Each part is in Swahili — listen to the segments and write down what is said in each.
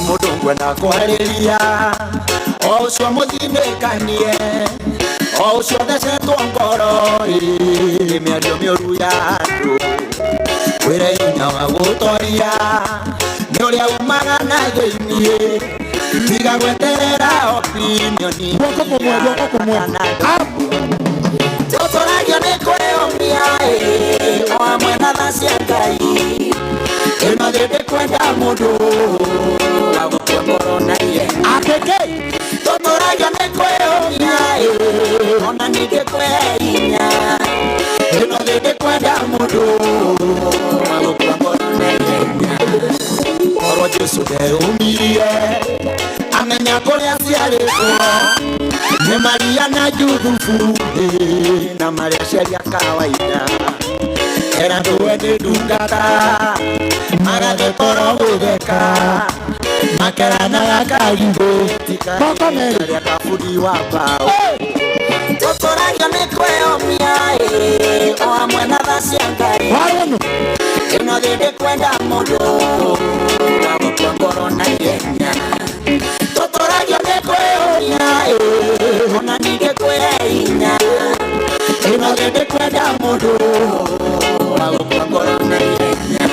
mundu kwenda kuhariria ocio muthinekanie ocio thecetwo ngoro miario miuru ya andu wire hinya wa gutoria ni uria umaga na thiini tiga gweterera opinioni tuturagio ni kwiyumia o mwena tha cia Ngai ino thindi kwenda mundu wa gukua ngoro na ihenya tuturagio ni kwiyumia ona ningi kwihinya ino thindi kwenda mundu wa gukua ngoro na ihenya oro Jesu ndeumirie amenya kuria ciarĩtwo nĩ Maria na Juthufu na Maria ciaria kawaida era nduwe nĩ ndungata magathe koro gũtheka makeranaga karigũ tikaria kabudi wa mbao tũtũragio nĩ kwĩyũmia o hamwe na tha cia Ngai ĩno thĩndĩ kwenda mũndũ wa gũkua ngoro na ihenya tũtũragio nĩ kwĩyũmia ona ningĩ kwĩhinya ĩno thĩndĩ kwenda mũndũ wa gũkua ngoro na ihenya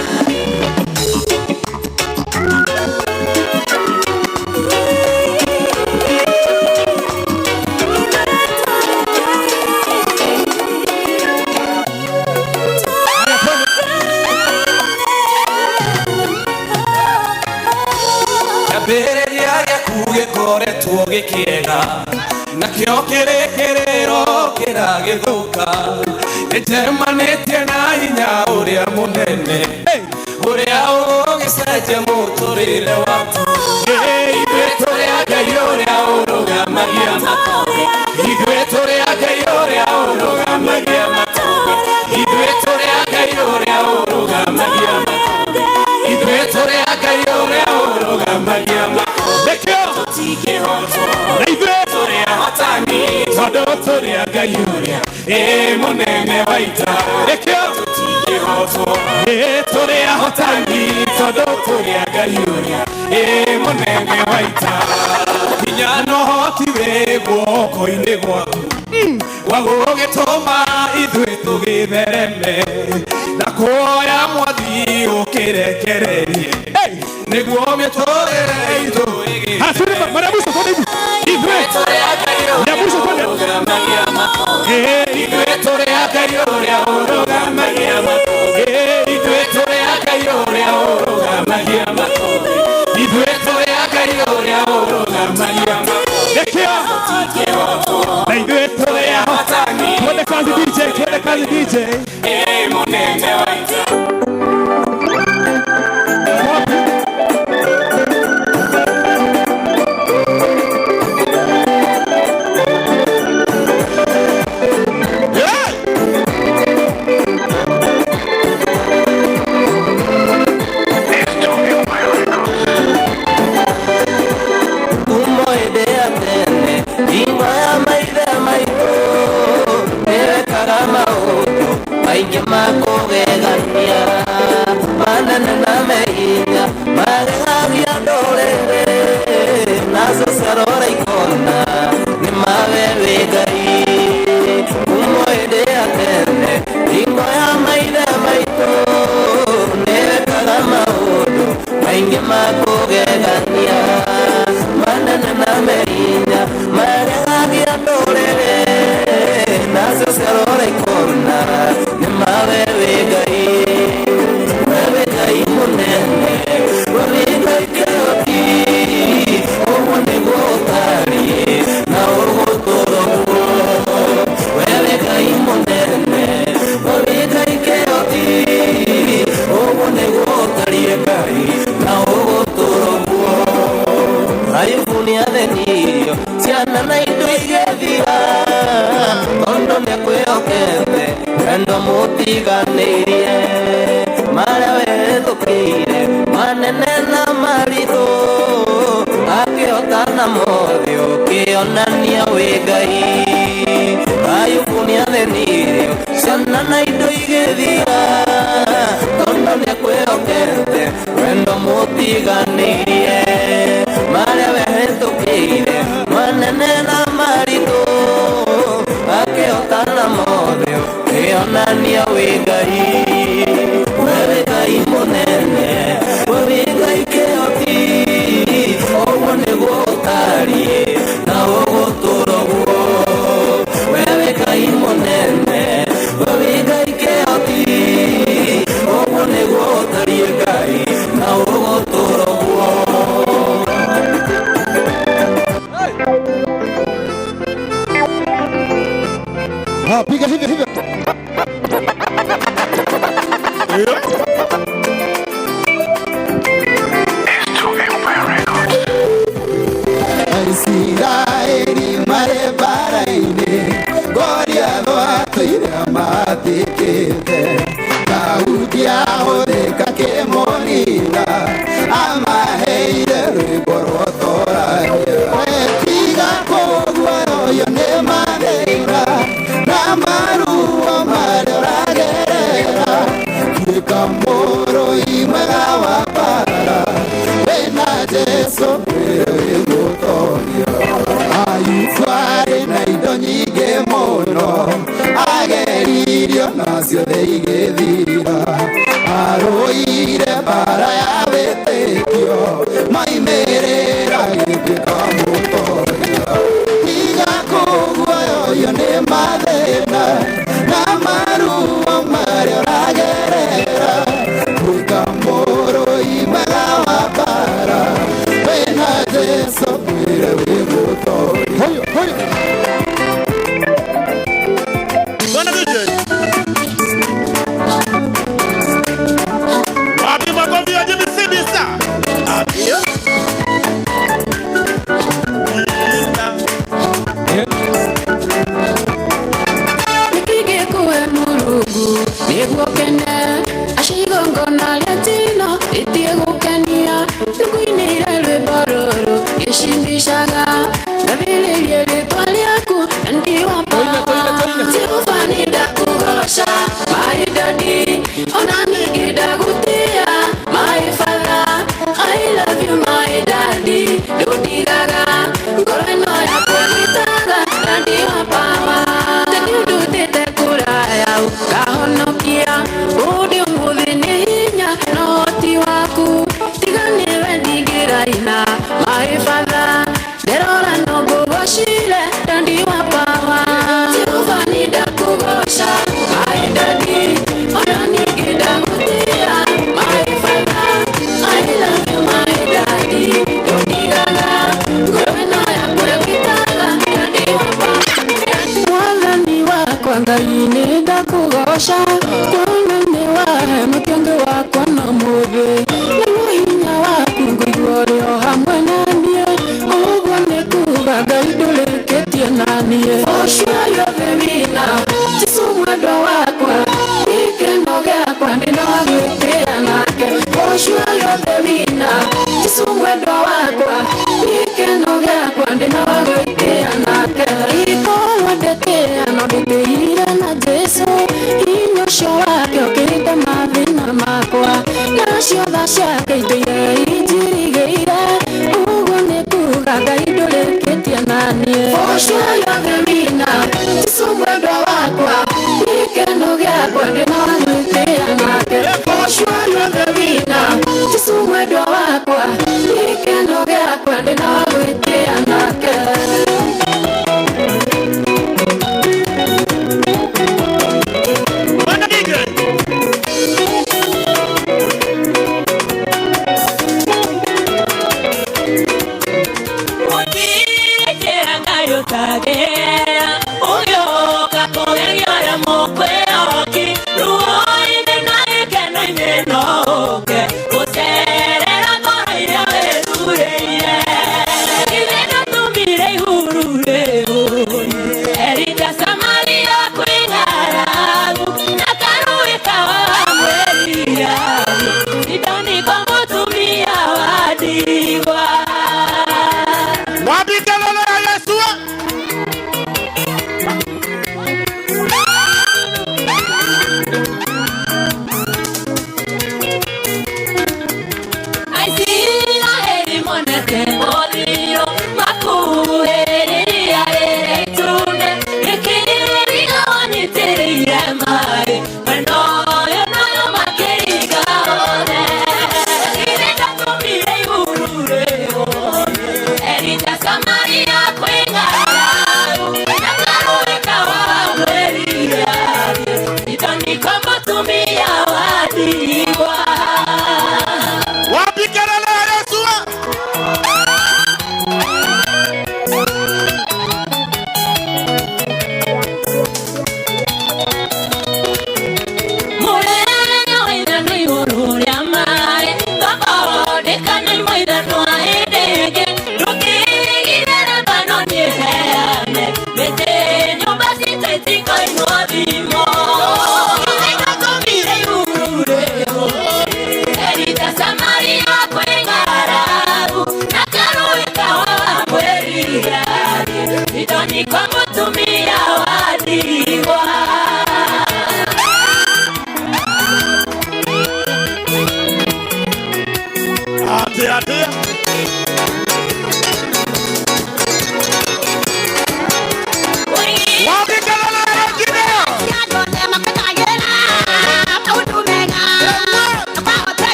gikoretwo gikiega nakio kirekerero kiragithuka njemanĩtie na hinya uria munene uria ũgĩcenjia mũtũrĩre waku ithuĩ tũrĩ a Ngai ũrĩa ũrũgamagia matonge ithuĩ tũrĩ a Ngai ũrĩa ũrũgamagia matonge ithuĩ tũrĩ a Ngai ũrĩa ũrũgamagia matonge ithuĩ tũrĩ a Ngai ũrĩa ũrũgamagia matonge na ithuĩ tũrĩ ahotani tondũ tũrĩ a Ngai ũrĩa mũnene wa ita rĩkĩo tũtingĩhotwo tũrĩ ahotani tondũ tũrĩ a Ngai ũrĩa mũnene wa ita hinya na ũhoti wĩ guoko-inĩ gwaku wa gũgĩtũma ithuĩ tũgĩthereme na kuoya Mwathi ũkĩrekererie nĩguo mĩtũrĩre itũ ithuĩ tũrĩ a Ngai ũrĩa ũrũgamagia matonge ithuĩ tũrĩ a Ngai ũrĩa ũrũgamagia matonge ithuĩ tũrĩ a Ngai ũrĩa ũrũgamagia matonge ithuĩ tũrĩ a Ngai ũrĩa ũrũgamagia matonge rĩkĩo tũtingĩhotwo na ithuĩ tũrĩ ahotani twende kazi DJ mũnene wa ita Wendo mutiganirie Aina maifadha derora no bugoshile dandi wapawa Jehova da kugosha aidadi onani gida mutia maifadha I love you my daddy donigala gwena ya kwekitala dandi wapawa Wala ni wako ngai da kugosha Wala ni wa mkenge wako na mube Glorio hamwe nanie Ogone kuga gaidole ketia nanie Oshua yo vemina Tisumwe do wakwa Ike noge kwa ndina wagetea nake Oshua yo vemina Tisumwe do wakwa Ike noge kwa ndina wagetea nake Iko wadetea no deteira na Jesu Inyo sho wake okita mavina makwa Nasho dasha keiteye ijirigeira Ugone kuga gaidole ketia nanie Oshua yo vemina Tisumwe do wakwa Ike noge kwa ndina wagetea nake Oshua yo vemina Tisumwe do wakwa Ike noge kwa ndina wagetea nake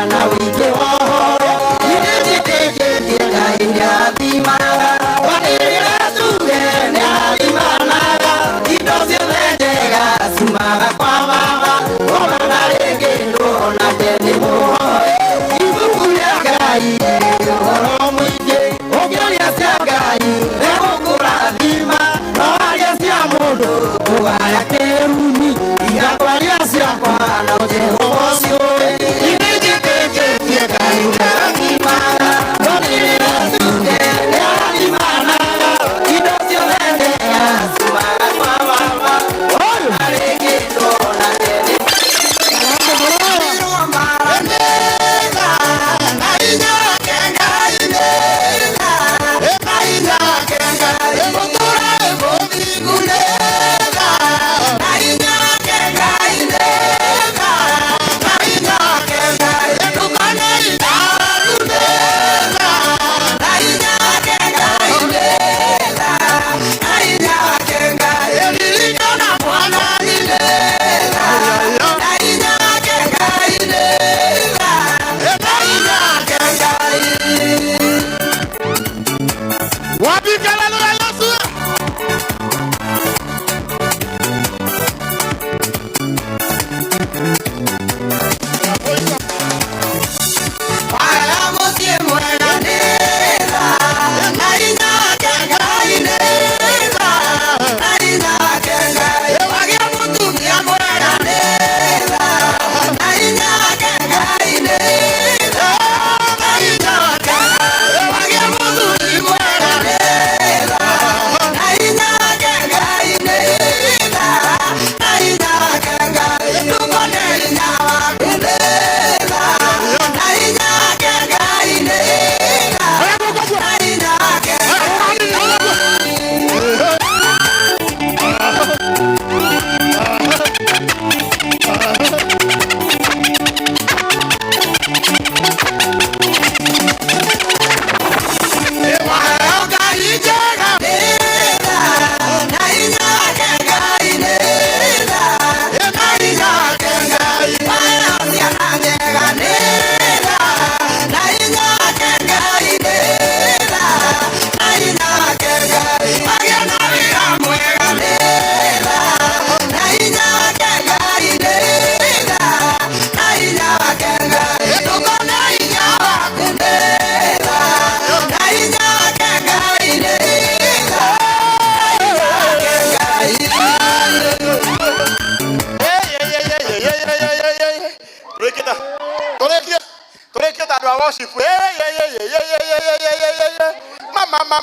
na wito horo nijiteketie kaindia thimara wanirira tuge ni athimanaga indo ciothe njega ciumaga kwa baba ona na rĩngĩ ndũrona tene mũhoe ibuku rĩa Ngai ũhoro mũingĩ ũngĩaria cia Ngai nĩgũkũrathima no aria cia mũndũ ũgaya kĩrumi igakwaria ciakwa na Jehova ũcio nijiteketie kaindia thimara wanirira tuge ni athimanaga indo ciothe njega ciumaga kwa baba ona na rĩngĩ ndũrona tene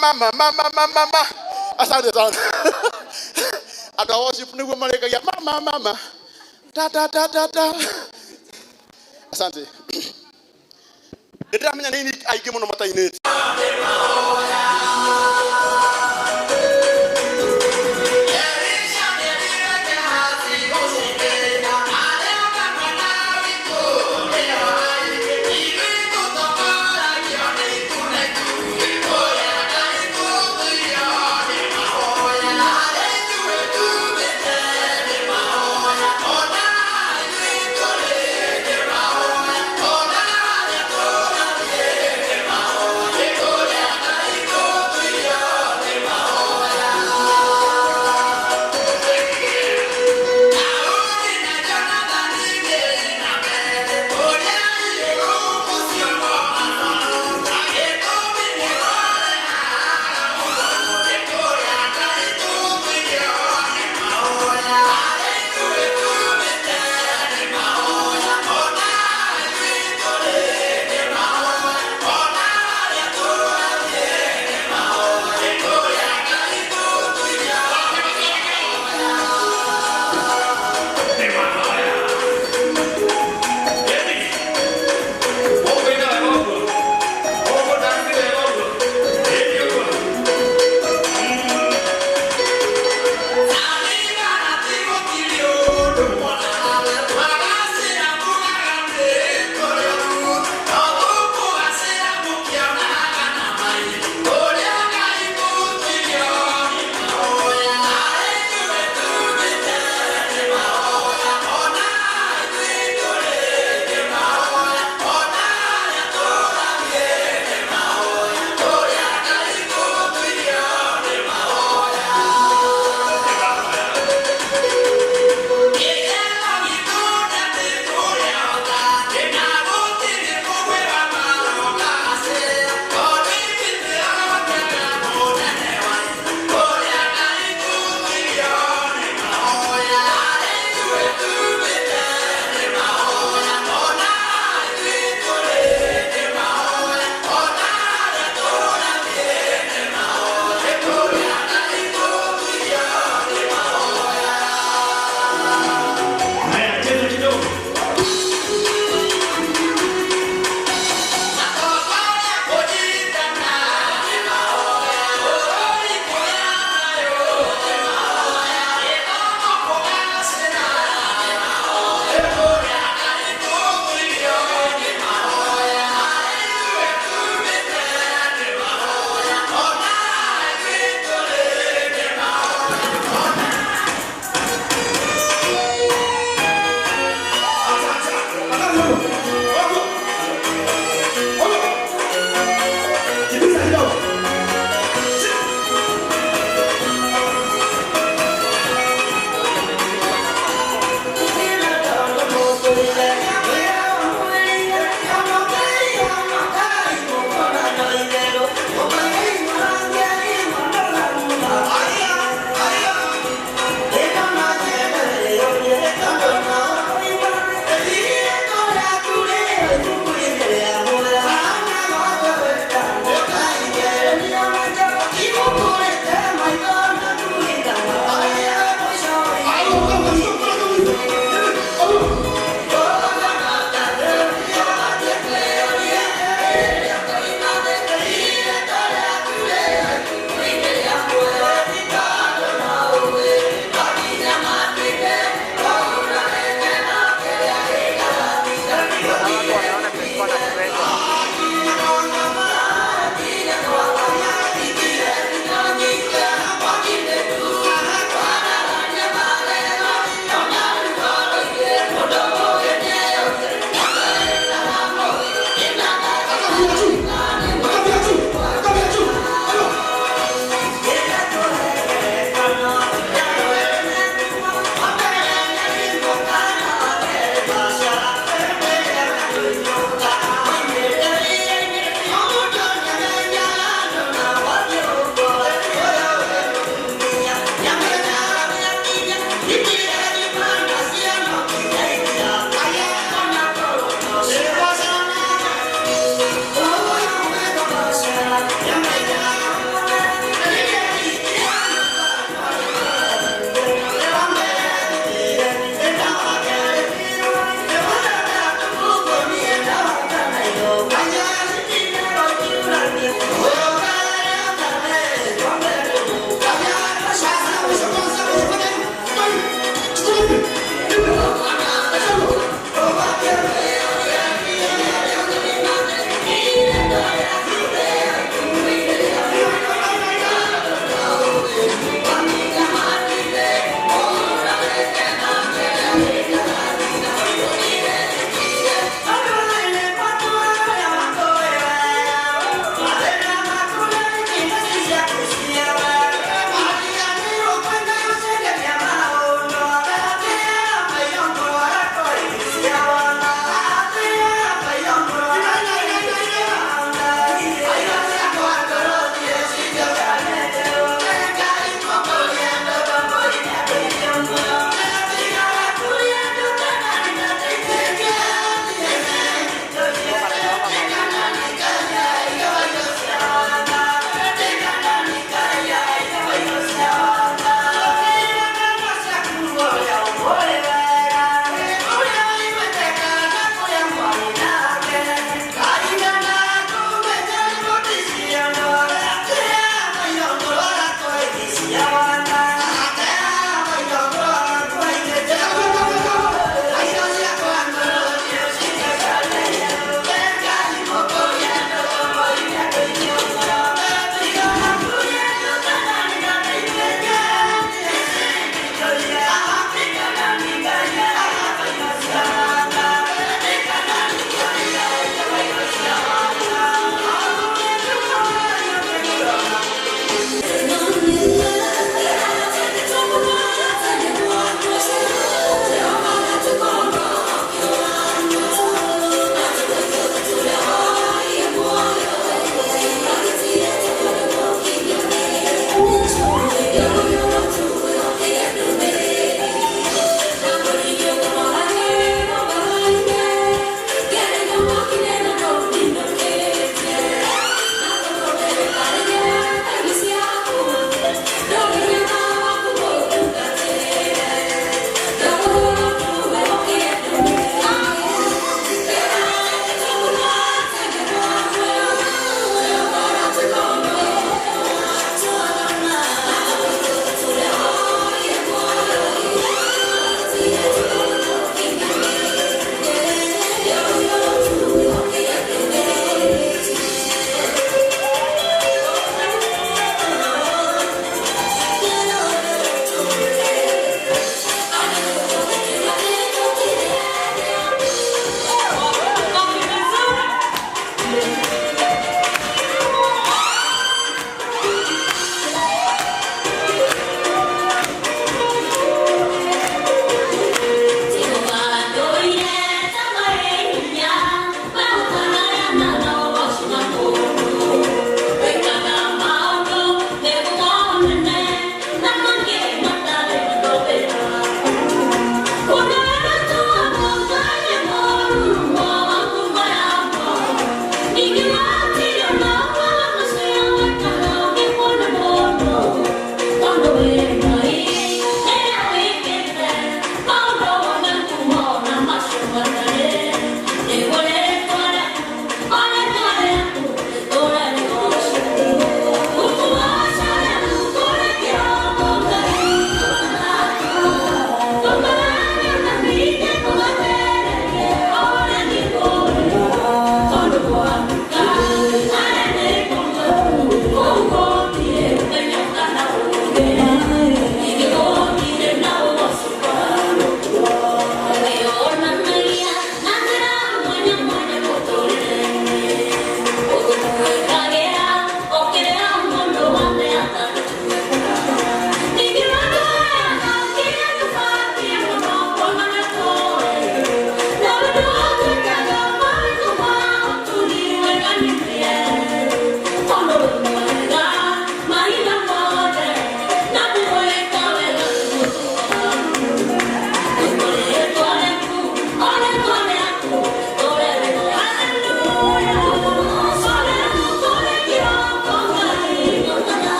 Mama. Asante sana. Ada worship ni mereka ya mama. Ta. Asante. Ndio menya nini aige muno mata-ini.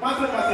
Masih.